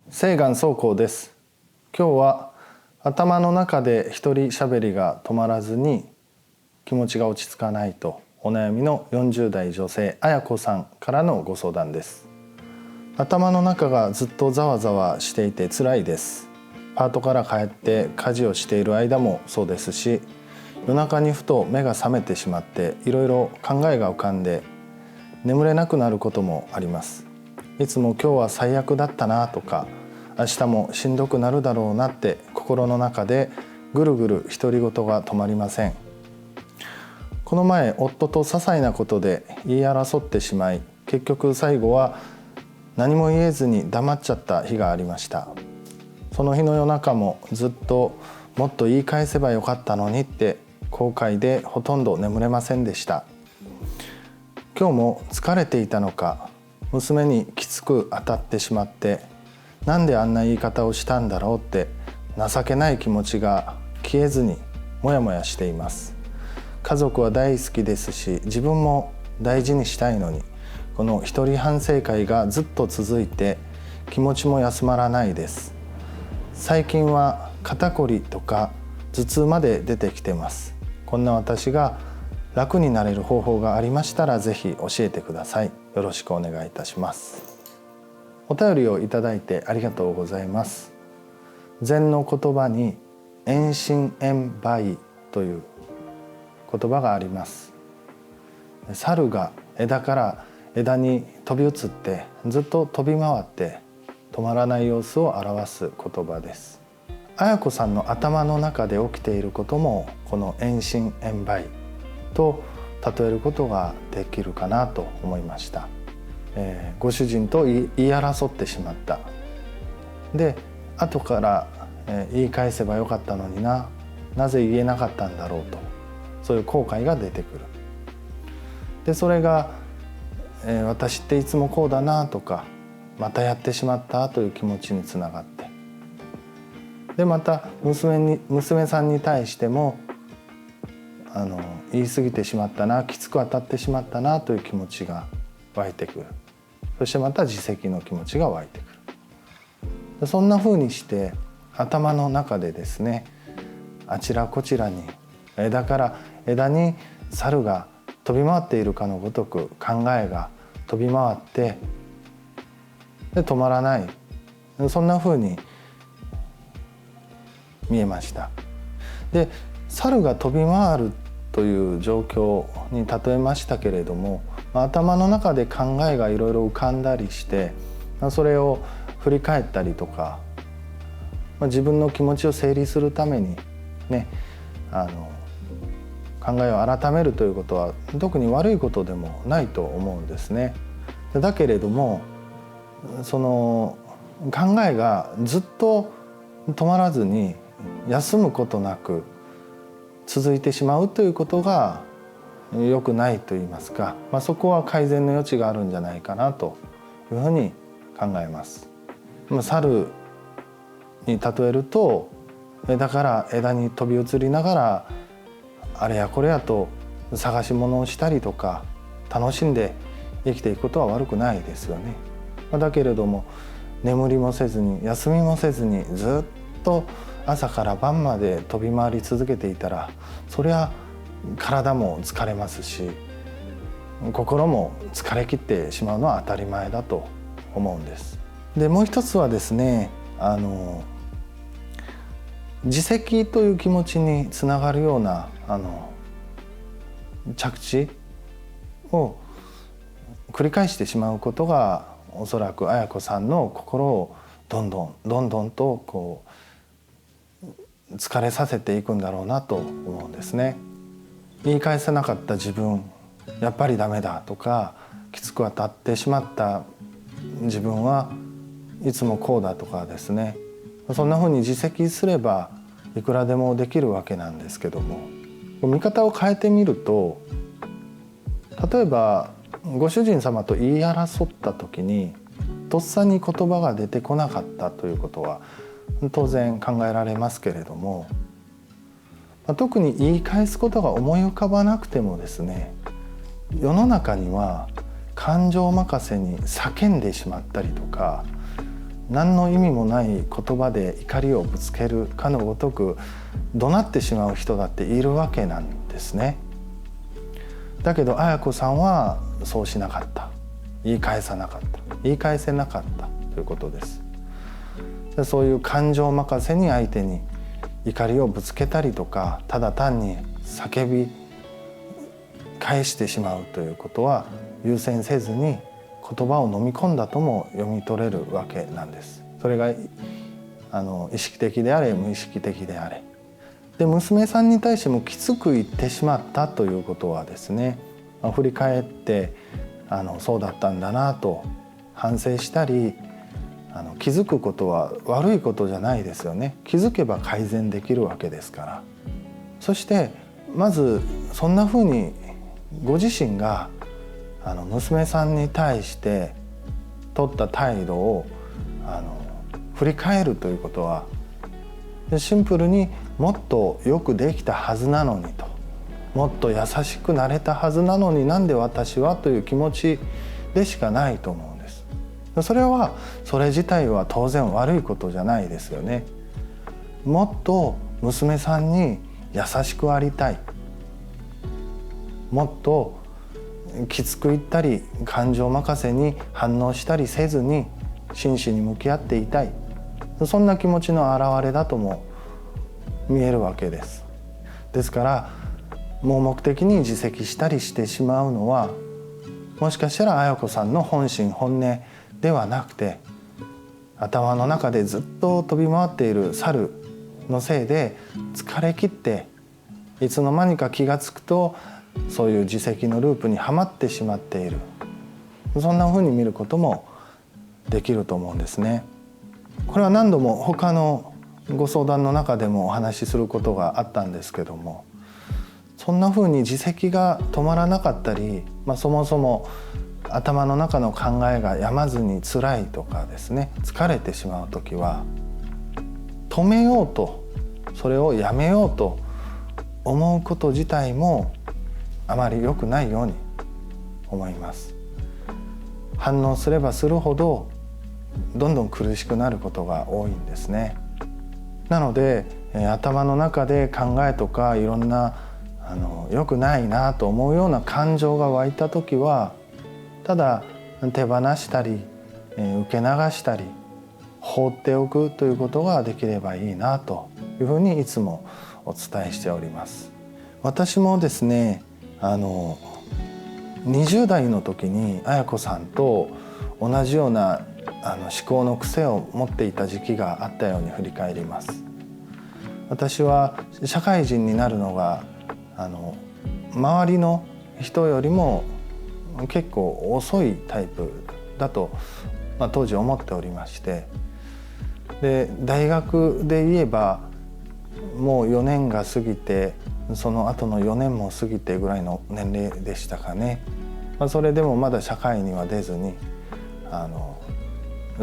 西岸宗光です。今日は頭の中で一人喋りが止まらずに気持ちが落ち着かないとお悩みの40代女性あやこさんからのご相談です。頭の中がずっとざわざわしていて辛いです。パートから帰って家事をしている間もそうですし、夜中にふと目が覚めてしまっていろいろ考えが浮かんで眠れなくなることもあります。いつも今日は最悪だったなとか、明日もしんどくなるだろうなって心の中でぐるぐる独り言が止まりません。この前夫と些細なことで言い争ってしまい、結局最後は何も言えずに黙っちゃった日がありました。その日の夜中もずっともっと言い返せばよかったのにって後悔でほとんど眠れませんでした。今日も疲れていたのか、娘にきつく当たってしまって、なんであんな言い方をしたんだろうって情けない気持ちが消えずにもやもやしています。家族は大好きですし、自分も大事にしたいのに、この一人反省会がずっと続いて気持ちも休まらないです。最近は肩こりとか頭痛まで出てきてます。こんな私が楽になれる方法がありましたらぜひ教えてください。よろしくお願いいたします。お便りをいただいてありがとうございます。禅の言葉に遠心遠梅という言葉があります。猿が枝から枝に飛び移ってずっと飛び回って止まらない様子を表す言葉です。あやこさんの頭の中で起きていることもこの遠心遠梅と例えることができるかなと思いました。ご主人と言い争ってしまった。で後から、言い返せばよかったのになぜ言えなかったんだろうと、そういう後悔が出てくる。でそれが、私っていつもこうだなとか、またやってしまったという気持ちにつながって、でまた娘さんに対しても言い過ぎてしまったな、きつく当たってしまったなという気持ちが湧いてくる。そしてまた自責の気持ちが湧いてくる。そんな風にして頭の中でですね、あちらこちらに枝から枝に猿が飛び回っているかのごとく考えが飛び回ってで止まらない、そんな風に見えました。で猿が飛び回るという状況に例えましたけれども、頭の中で考えがいろいろ浮かんだりして、それを振り返ったりとか、自分の気持ちを整理するためにね、考えを改めるということは特に悪いことでもないと思うんですね。だけれどもその考えがずっと止まらずに休むことなく続いてしまうということが良くないと言いますか、そこは改善の余地があるんじゃないかなというふうに考えます。猿に例えると、枝から枝に飛び移りながらあれやこれやと探し物をしたりとか楽しんで生きていくことは悪くないですよね。だけれども眠りもせずに休みもせずにずっと朝から晩まで飛び回り続けていたら、そりゃ体も疲れますし心も疲れ切ってしまうのは当たり前だと思うんです。でもう一つはですね、自責という気持ちにつながるような着地を繰り返してしまうことがおそらくあやこさんの心をどんどんとこう疲れさせていくんだろうなと思うんですね。言い返せなかった自分やっぱりダメだとか、きつく当たってしまった自分はいつもこうだとかですね、そんなふうに自責すればいくらでもできるわけなんですけども、見方を変えてみると、例えばご主人様と言い争った時にとっさに言葉が出てこなかったということは当然考えられますけれども、特に言い返すことが思い浮かばなくてもですね、世の中には感情任せに叫んでしまったりとか、何の意味もない言葉で怒りをぶつけるかのごとく怒鳴ってしまう人だっているわけなんですね。だけど綾子さんはそうしなかった、言い返さなかった、言い返せなかったということです。そういう感情任せに相手に怒りをぶつけたりとか、ただ単に叫び返してしまうということは優先せずに言葉を飲み込んだとも読み取れるわけなんです。それが意識的であれ無意識的であれ。で娘さんに対してもきつく言ってしまったということはですね、振り返ってそうだったんだなと反省したり、気づくことは悪いことじゃないですよね。気づけば改善できるわけですから。そしてまずそんなふうにご自身が娘さんに対して取った態度を振り返るということは、シンプルにもっとよくできたはずなのにと、もっと優しくなれたはずなのになんで私はという気持ちでしかないと思うんです。それ自体は当然悪いことじゃないですよね。もっと娘さんに優しくありたい、もっときつく言ったり感情任せに反応したりせずに真摯に向き合っていたい、そんな気持ちの表れだとも見えるわけです。ですから盲目的に自責したりしてしまうのは、もしかしたら綾子さんの本心本音ではなくて、頭の中でずっと飛び回っている猿のせいで疲れ切って、いつの間にか気がつくとそういう自責のループにはまってしまっている、そんなふうに見ることもできると思うんですね。これは何度も他のご相談の中でもお話しすることがあったんですけども、そんなふうに自責が止まらなかったり、そもそも頭の中の考えがやまずに辛いとかですね、疲れてしまうときは止めようと、それをやめようと思うこと自体もあまり良くないように思います。反応すればするほどどんどん苦しくなることが多いんですね。なので頭の中で考えとかいろんな良くないなと思うような感情が湧いた時は、ただ手放したり受け流したり放っておくということができればいいなというふうにいつもお伝えしております。私もですね20代の時に綾子さんと同じような思考の癖を持っていた時期があったように振り返ります。私は社会人になるのが周りの人よりも結構遅いタイプだと、当時思っておりまして、で大学で言えばもう4年が過ぎて、その後の4年も過ぎてぐらいの年齢でしたかね。それでもまだ社会には出ずに好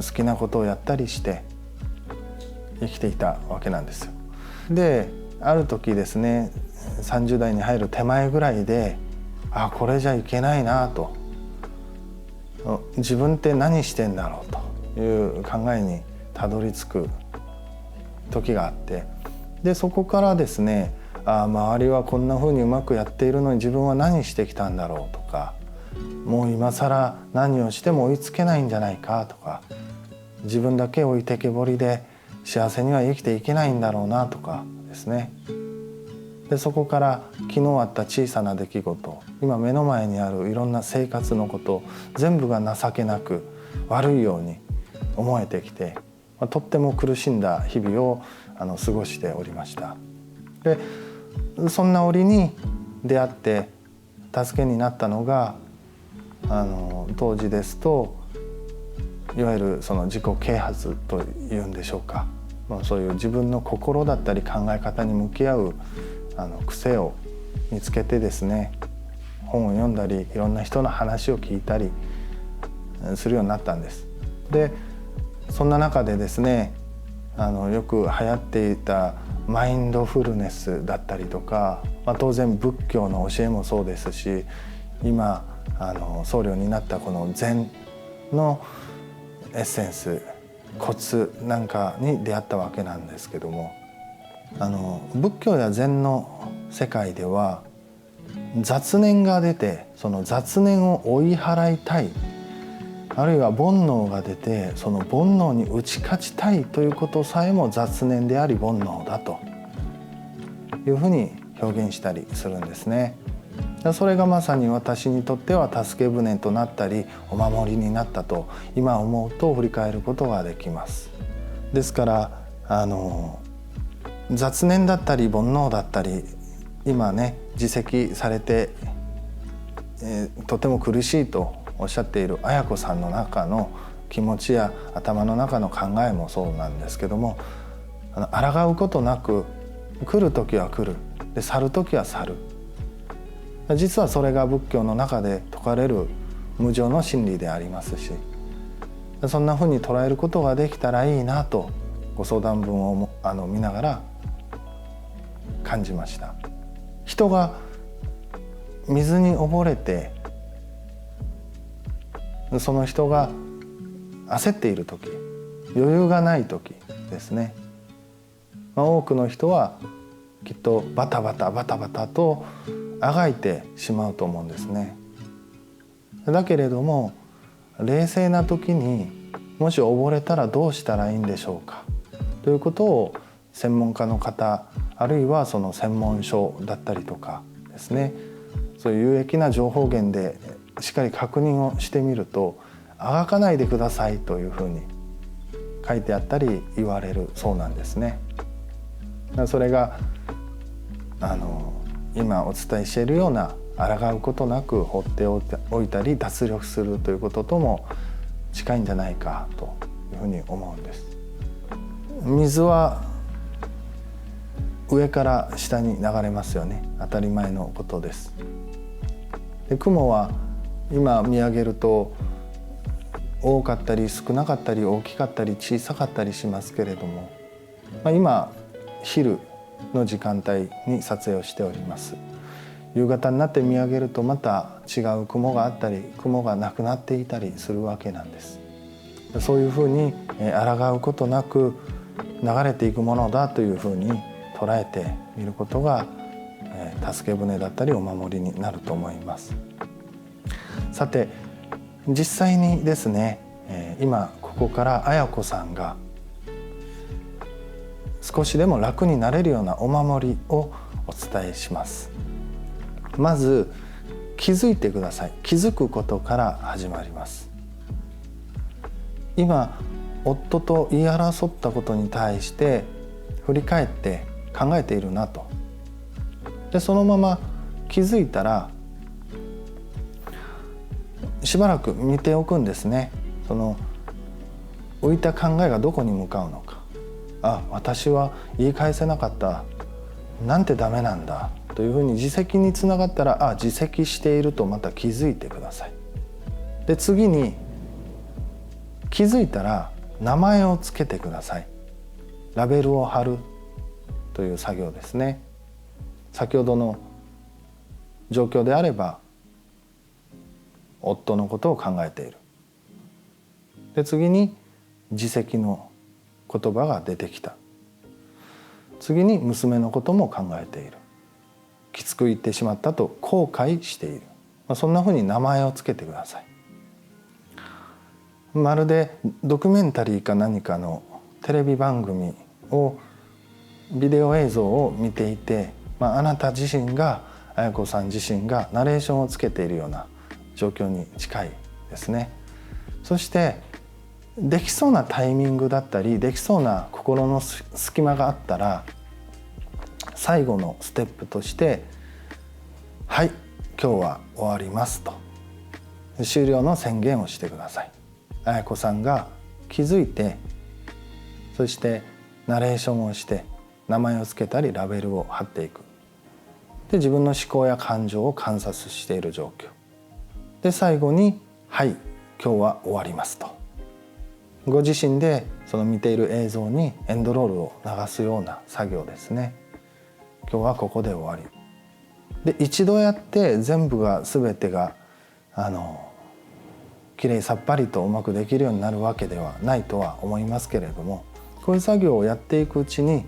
きなことをやったりして生きていたわけなんですよ。である時ですね、30代に入る手前ぐらいで、これじゃいけないなと、自分って何してんだろうという考えにたどり着く時があって、でそこからですね、周りはこんな風にうまくやっているのに自分は何してきたんだろうとか、もう今更何をしても追いつけないんじゃないかとか、自分だけ置いてけぼりで幸せには生きていけないんだろうなとかですね。でそこから昨日あった小さな出来事、今目の前にあるいろんな生活のこと、全部が情けなく悪いように思えてきて、とっても苦しんだ日々を過ごしておりました。でそんな折に出会って助けになったのが当時ですといわゆるその自己啓発というんでしょうか、そういう自分の心だったり考え方に向き合う癖を見つけてですね、本を読んだりいろんな人の話を聞いたりするようになったんです。でそんな中でですね、よく流行っていたマインドフルネスだったりとか、当然仏教の教えもそうですし、今僧侶になったこの禅のエッセンスコツなんかに出会ったわけなんですけども、仏教や禅の世界では雑念が出て、その雑念を追い払いたい、あるいは煩悩が出てその煩悩に打ち勝ちたいということさえも雑念であり煩悩だというふうに表現したりするんですね。それがまさに私にとっては助け舟となったりお守りになったと今思うと振り返ることができます。ですから雑念だったり煩悩だったり今ね自責されて、とても苦しいとおっしゃっている綾子さんの中の気持ちや頭の中の考えもそうなんですけども、抗うことなく来る時は来る、で去る時は去る。実はそれが仏教の中で説かれる無常の真理でありますし、そんなふうに捉えることができたらいいなとご相談文を見ながら感じました。人が水に溺れて、その人が焦っている時、余裕がない時ですね、多くの人はきっとバタバタバタバタとあがいてしまうと思うんですね。だけれども冷静な時にもし溺れたらどうしたらいいんでしょうかということを専門家の方、あるいはその専門書だったりとかですね、そういう有益な情報源でしっかり確認をしてみると、あがかないでくださいというふうに書いてあったり言われるそうなんですね。それが今お伝えしているような抗うことなく放っておいたり脱力するということとも近いんじゃないかというふうに思うんです。水は上から下に流れますよね。当たり前のことです。で、雲は今見上げると多かったり少なかったり大きかったり小さかったりしますけれども、今昼の時間帯に撮影をしております。夕方になって見上げるとまた違う雲があったり雲がなくなっていたりするわけなんです。そういうふうに抗うことなく流れていくものだというふうに捉えてみることが助け舟だったりお守りになると思います。さて実際にですね、今ここから綾子さんが少しでも楽になれるようなお守りをお伝えします。まず気づいてください。気づくことから始まります。今夫と言い争ったことに対して振り返って考えているなと。でそのまま気づいたらしばらく見ておくんですね。その浮いた考えがどこに向かうのか。私は言い返せなかった、なんてダメなんだというふうに自責につながったら自責しているとまた気づいてください。で次に気づいたら名前をつけてください。ラベルを貼るという作業ですね。先ほどの状況であれば夫のことを考えている。で次に自責の言葉が出てきた。次に娘のことも考えている。きつく言ってしまったと後悔している。そんなふうに名前をつけてください。まるでドキュメンタリーか何かのテレビ番組をビデオ映像を見ていて、あなた自身が綾子さん自身がナレーションをつけているような状況に近いですね。そしてできそうなタイミングだったりできそうな心の隙間があったら最後のステップとして「はい、今日は終わります」と終了の宣言をしてください。綾子さんが気づいて、そしてナレーションをして名前をつけたりラベルを貼っていく。で自分の思考や感情を観察している状況で、最後に「はい、今日は終わります」とご自身でその見ている映像にエンドロールを流すような作業ですね。今日はここで終わりで、一度やって全部が全てがききれいさっぱりとうまくできるようになるわけではないとは思いますけれども、こういう作業をやっていくうちに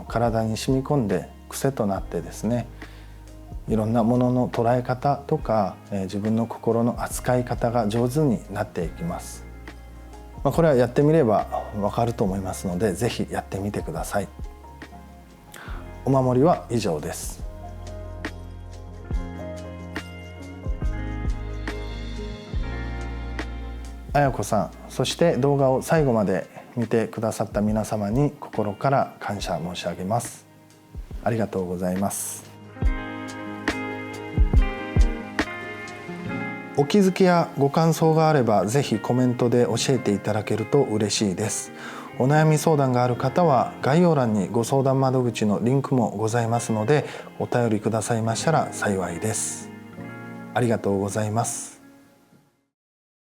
体に染み込んで癖となってですね、いろんなものの捉え方とか、自分の心の扱い方が上手になっていきます。これはやってみればわかると思いますので、ぜひやってみてください。お守りは以上です。あやこさん、そして動画を最後まで見てくださった皆様に心から感謝申し上げます。ありがとうございます。お気づきやご感想があればぜひコメントで教えていただけると嬉しいです。お悩み相談がある方は概要欄にご相談窓口のリンクもございますので、お便りくださいましたら幸いです。ありがとうございます。